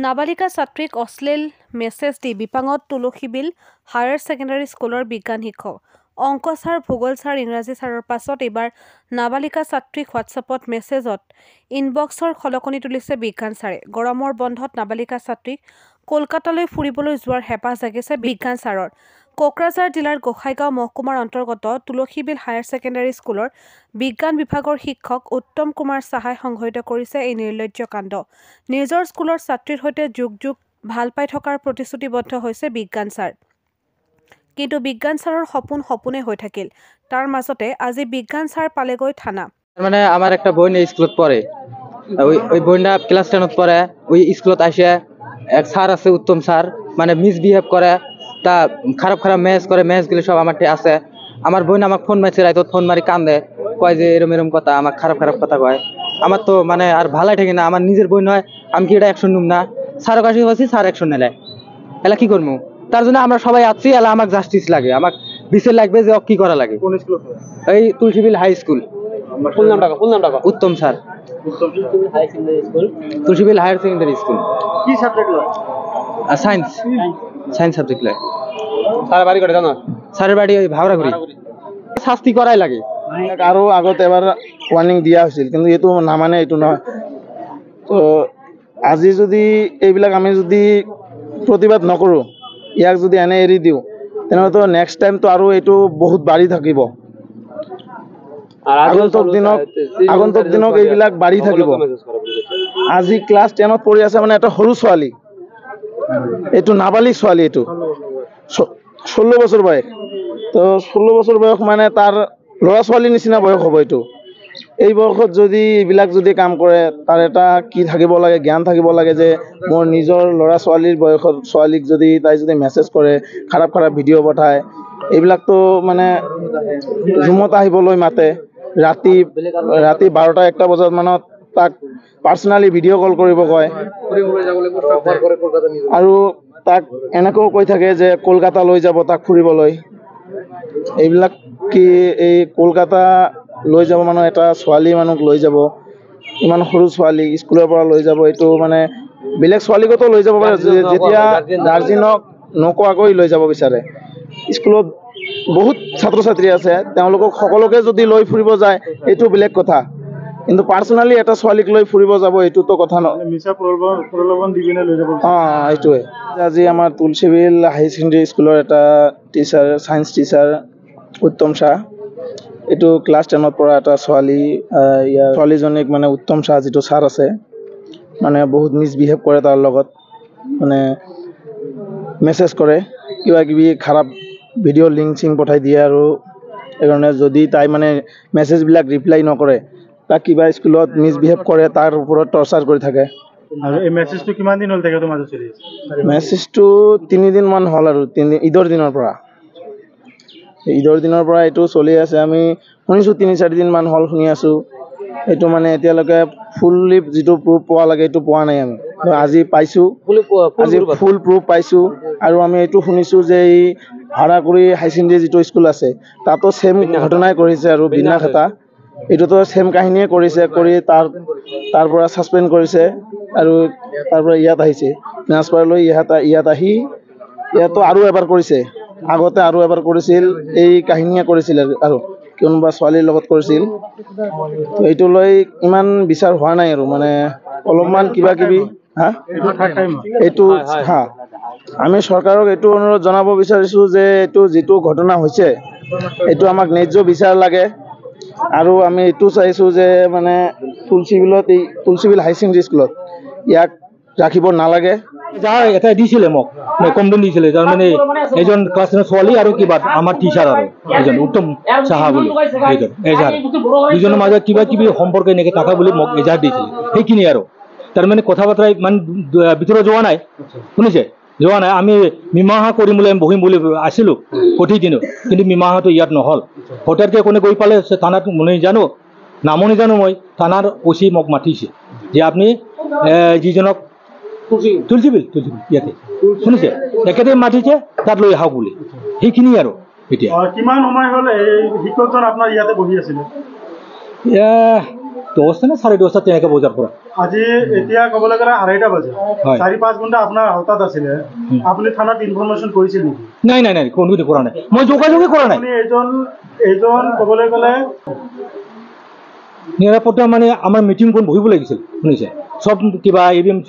নাবালিকা ছাত্ৰীক অশ্লীল মেছেজ দি বিপাঙত তুলসীবিল হায়াৰ ছেকেণ্ডাৰী স্কুলৰ বিজ্ঞান শিক্ষক অংক ছাৰ ভূগোল ছাৰ ইংৰাজী ছাৰৰ পাছত এইবাৰ নাবালিকা ছাত্ৰীক হোৱাটছএপত মেছেজত ইনবক্সৰ খলকনি তুলিছে বিজ্ঞান ছাৰে। গৰমৰ বন্ধত নাবালিকা ছাত্ৰীক কলকাতালৈ ফুৰিবলৈ যোৱাৰ হেঁপাহ জাগিছে বিজ্ঞান ছাৰৰ। কোকৰাঝাৰ জিলাৰ গোসাইগাঁও মহকুমাৰ অন্তৰ্গত তুলসীবিল হায়াৰ ছেকেণ্ডাৰী স্কুলৰ বিজ্ঞান বিভাগৰ শিক্ষক উত্তম কুমাৰ সাহাই সংঘটিত কৰিছে এই নিৰ্লজ্জ কাণ্ড। নিজৰ স্কুলৰ ছাত্ৰীৰ সৈতে যুগ ভাল পাই থকাৰ প্ৰতিশ্ৰুতিবদ্ধ হৈছে বিজ্ঞান ছাৰ। কিন্তু বিজ্ঞান ছাৰৰ সপোন সপোনে হৈ থাকিল। তাৰ মাজতে আজি বিজ্ঞান ছাৰ পালেগৈ থানা। মানে আমার একটা বোন এই স্কুলত পড়ে, ওই বোনটা ক্লাস 10 পড়ে। ওই স্কুলত আসে এক স্যার আছে উত্তম স্যার, মানে মিসবিহেভ করে, তা খারাপ ম্যাচ করে, ম্যাচগুলো সব আমার আছে। আমার বোন আমাকে ফোন মারছে, রাইত ফোন মারি কান্দে, কয় যে এরম কথা, আমার খারাপ কথা কয়। আমার তো মানে আর ভালাই ঠেকে না, আমার নিজের বোন হয়, আমি কি এটা অ্যাকশন নিব না? স্যারের কাছে বলছি, স্যার অ্যাকশন নিলে এলা কি করবো? তার জন্য আমরা সবাই আছি, এলা আমাকে জাস্টিস লাগে, আমাকে বিচার লাগবে যে কি করা লাগে। এই তুলসীবিল হাই স্কুল। ফুল নামটা Uttam sir, Tulsibil higher secondary school. কি সাবজেক্ট লয়? সায়েন্স সাবজেক্ট লয়। স্যারের বাড়ি করে জানো? স্যারের বাড়ি ওই ভাওরাগুড়ি। শাস্তি করাই লাগে। আৰু আগত এবাৰ ৱাৰ্ণিং দিয়া হৈছিল, কিন্তু এইটো নামানে, এইটো নহয়। তো আজি যদি এইবিলাক আমি যদি প্ৰতিবাদ নকৰোঁ, ইয়াক যদি এনে এৰি দিওঁ, তেনেহ'লেতো নেক্সট টাইমটো আৰু এইটো বহুত বাঢ়ি থাকিব। আগন্তুক দিনক এইবিলাক বাঢ়ি থাকিব। আজি ক্লাছ 10 পঢ়ি আছে, মানে এটা সৰু ছোৱালী, এইটো নাবালিক ছোৱালী, এইটো 16 বছৰ বয়স। তো 16 বছৰ বয়স মানে তাৰ ল'ৰা ছোৱালীৰ নিচিনা বয়স হ'ব এইটো। এই বয়সত যদি এইবিলাক যদি কাম কৰে, তাৰ এটা কি থাকিব লাগে, জ্ঞান থাকিব লাগে যে মোৰ নিজৰ ল'ৰা ছোৱালীৰ বয়সৰ ছোৱালীক যদি তাই যদি মেছেজ কৰে, খাৰাপ ভিডিঅ' পঠায়, এইবিলাকতো মানে ৰুমত আহিবলৈ মাতে, ৰাতি 12টা-1টা বজাত মানত তাক পাৰ্চনেলি ভিডিঅ' কল কৰিব কয়, আৰু তাক এনেকৈও কৈ থাকে যে কলকাতা লৈ যাব তাক ফুৰিবলৈ। এইবিলাক কি এই কলকাতা লৈ যাব, মানুহ এটা ছোৱালী মানুহক লৈ যাব, ইমান সৰু ছোৱালী স্কুলৰ পৰা লৈ যাব, এইটো মানে বেলেগ ছোৱালীকতো লৈ যাব পাৰে, যেতিয়া গাৰ্জেনক নোকোৱাকৈ লৈ যাব বিচাৰে। স্কুলত বহুত ছাত্ৰ ছাত্ৰী আছে, তেওঁলোকক সকলোকে যদি লৈ ফুৰিব যায় এইটো বেলেগ কথা, কিন্তু পাৰ্চনেলি এটা ছোৱালীক লৈ ফুৰিব যাব এইটোতো কথা নহয়। এইটোৱে। আজি আমাৰ তুলসীবিল হাই ছেকেণ্ডেৰী স্কুলৰ এটা টিচাৰ, ছায়েন্স টিচাৰ উত্তম শাহ, এইটো ক্লাছ 10 পৰা এটা ছোৱালী, ইয়াৰ ছোৱালীজনীক মানে উত্তম শাহ যিটো ছাৰ আছে, মানে বহুত মিছবিহেভ কৰে, তাৰ লগত মানে মেছেজ কৰে, কিবা কিবি খাৰাপ ভিডিঅ' লিংক পঠাই দিয়ে, আৰু সেইকাৰণে যদি তাই মানে মেছেজবিলাক ৰিপ্লাই নকৰে, তাক কিবা স্কুলত মিছবিহেভ কৰে, তাৰ ওপৰত টৰ্চাৰ কৰি থাকে। আৰু এই মেছেজটো কিমান দিন হ'ল তেখেতৰ মাজত চলি আছে? মেছেজটো 3 দিনমান হ'ল, আৰু ঈদৰ দিনৰ পৰা এইটো চলি আছে। আমি শুনিছোঁ 3-4 দিনমান হ'ল শুনি আছোঁ। এইটো মানে এতিয়ালৈকে ফুল্লি যিটো প্ৰুফ পোৱা লাগে এইটো পোৱা নাই আমি। আজি পাইছোঁ, আজি ফুল প্ৰুফ পাইছোঁ। আৰু আমি এইটো শুনিছোঁ যে এই ভাড়াকুৰি হাই ছেকেণ্ডেৰী যিটো স্কুল আছে, তাতো ছেম ঘটনাই কৰিছে, আৰু বিনাখাতা এইটোতো ছেম কাহিনীয়ে কৰিছে, কৰি তাৰ পৰা ছাছপেণ্ড কৰিছে, আৰু তাৰ পৰা ইয়াত আহিছে, ট্ৰান্সফাৰ লৈ ইয়াত আহি ইয়াতো আৰু এবাৰ কৰিছে। আগতে আৰু এবাৰ কৰিছিল, এই কাহিনীয়ে কৰিছিল, আৰু কোনোবা ছোৱালীৰ লগত কৰিছিল। এইটো লৈ ইমান বিচাৰ হোৱা নাই, আৰু মানে অলপমান কিবা কিবি। এইটো আমি চৰকাৰক এইটো অনুৰোধ জনাব বিচাৰিছোঁ যে এইটো যিটো ঘটনা হৈছে, এইটো আমাক ন্যায্য বিচাৰ লাগে। আৰু আমি এইটো চাইছোঁ যে মানে তুলসীবিল হাই ছেকেণ্ডেৰী স্কুলত ইয়াক ৰাখিব নালাগে। যাৰ এটা দিছিলে মোক কমপ্লেইন দিছিলে, যাৰ মানে এজন ক্লাছ 10 ছোৱালী আৰু কিবা আমাৰ টিচাৰ, আৰু এজন উত্তম সাহা বুলি এজাৰ, দুজনৰ মাজত কিবা কিবি সম্পৰ্ক এনেকৈ থকা বুলি মোক এজাৰ দিছিলে। সেইখিনি আৰু তাৰমানে কথা বতৰা ইমান ভিতৰত যোৱা নাই, শুনিছে, যোৱা নাই। আমি মীমাংসা কৰিম বুলি আমি বহিম বুলি আছিলোঁ প্ৰতিদিনো, কিন্তু মীমাংসাটো ইয়াত নহ'ল। হঠাৎকৈ কোনে গৈ পালে থানাত জানো, নামো নাজানো মই, থানাৰ ওচি মোক মাতিছে যে আপুনি যিজনক তুলসীবিল ইয়াতে শুনিছে, একেতে মাতিছে, তাত লৈ আহক বুলি। সেইখিনি আৰু এতিয়া কিমান সময় হ'ল এই শিক্ষকজন আপোনাৰ ইয়াতে বহি আছিলে? 10টা না 10:30 তেনেকৈ বজাৰ পৰা আজি এতিয়া ক'বলৈ গ'লে 2:30 বাজে হয়। 4-5 ঘণ্টা আপোনাৰ আওতাত আছিলে আপুনি থানাত ইনফৰমেশ্যন কৰিছিল নেকি নাই নাই নাই কোনো কৰা নাই মই যোগাযোগেই কৰা নাই আপুনি এইজন ক'বলৈ গ'লে নিৰাপত্তা মানে আমাৰ মিটিং কোন বহিব লাগিছিল শুনিছে সব কিবা ABMC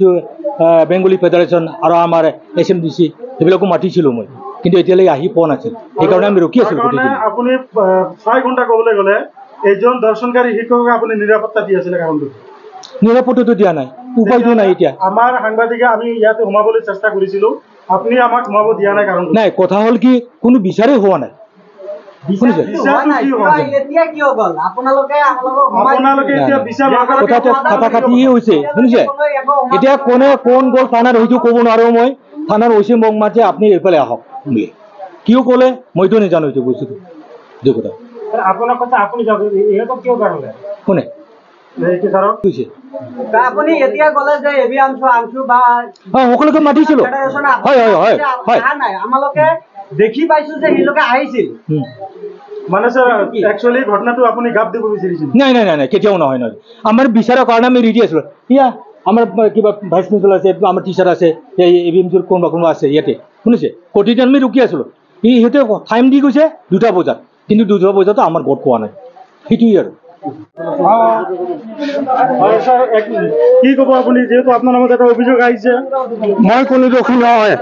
বেংগলী ফেডাৰেশ্যন আৰু আমাৰ SMDC সেইবিলাকো মাতিছিলোঁ মই কিন্তু এতিয়ালৈকে আহি পোৱা নাছিল সেইকাৰণে আমি ৰখি আছিলোঁ কাৰণে আপুনি 6 ঘণ্টা ক'বলৈ গ'লে এইজন দৰ্শনকাৰী শিক্ষকক আপুনি নিৰাপত্তা দি আছিলে কাৰণটো নিৰাপত্তাটো দিয়া নাই উপায়টো নাই এতিয়া আমাৰ সাংবাদিকে আমি ইয়াতে সোমাবলৈ চেষ্টা কৰিছিলোঁ আপুনি আমাক সোমাব দিয়া নাই কাৰণ নাই কথা হ'ল কি কোনো বিচাৰেই হোৱা নাই শুনিছে আপোনালোকে এতিয়া বিচাৰ কথাটো খাটাখাটিয়ে হৈছে শুনিছে এতিয়া কোন গ'ল থানাত সেইটো ক'ব নোৱাৰোঁ মই থানাৰ OC মোক মাতে আপুনি এইফালে আহক বুলি কিয় ক'লে মইতো নাজানো এইটো বস্তুটো যে কথা আপোনাৰ কথা আপুনি ইহঁতক কিয় কাৰণে কোনে কৈছে আপুনি এতিয়া ক'লে যে ABMC বা সকলোকে মাতিছিলোঁ হয় হয় হয় হয় নাই আমালোকে দেখি পাইছো যে সেইলোকে আহিছিল মানে স্যাৰ একচুয়ালি ঘটনাটো আপুনি গাপ দিব বিচাৰিছিল নাই নাই নাই নাই কেতিয়াও নহয় নহয় আমাৰ বিচাৰৰ কাৰণে আমি ৰেডি আছিলোঁ ইয়া আমাৰ কিবা ভাইচ প্ৰিন্সিপাল আছে আমাৰ টিচাৰ আছে ABMCৰ কোনোবা আছে ইয়াতে শুনিছে প্ৰতিদিন আমি ৰখি আছিলোঁ সিহঁতে টাইম দি গৈছে 2টা বজাত কিন্তু 2টা বজাতো আমাৰ ভোট পোৱা নাই সেইটোৱেই আৰু স্যাৰ কি ক'ব আপুনি যিহেতু আপোনাৰ নামত এটা অভিযোগ আহিছে মই কোনো দোষী নহয়